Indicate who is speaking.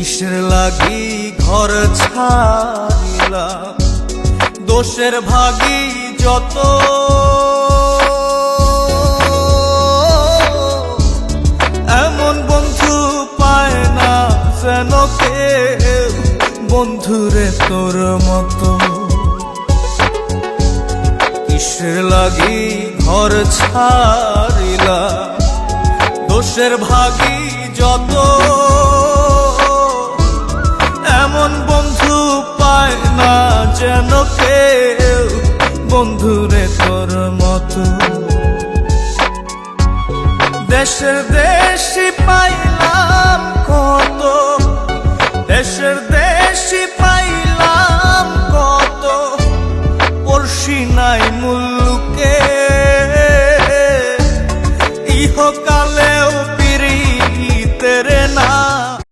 Speaker 1: কিসের লাগি ঘর ছাড়িলাম, দোষের ভাগী যত, এমন বন্ধু পায় না যেন কেউ, বন্ধুরে তোর মতো। কিসের লাগি ঘর ছাড়িলাম, দোষের ভাগী যত, এমন বন্ধু পায় না যেন কেউ, বন্ধুরে তোর মতো। দেশের দেশি পায়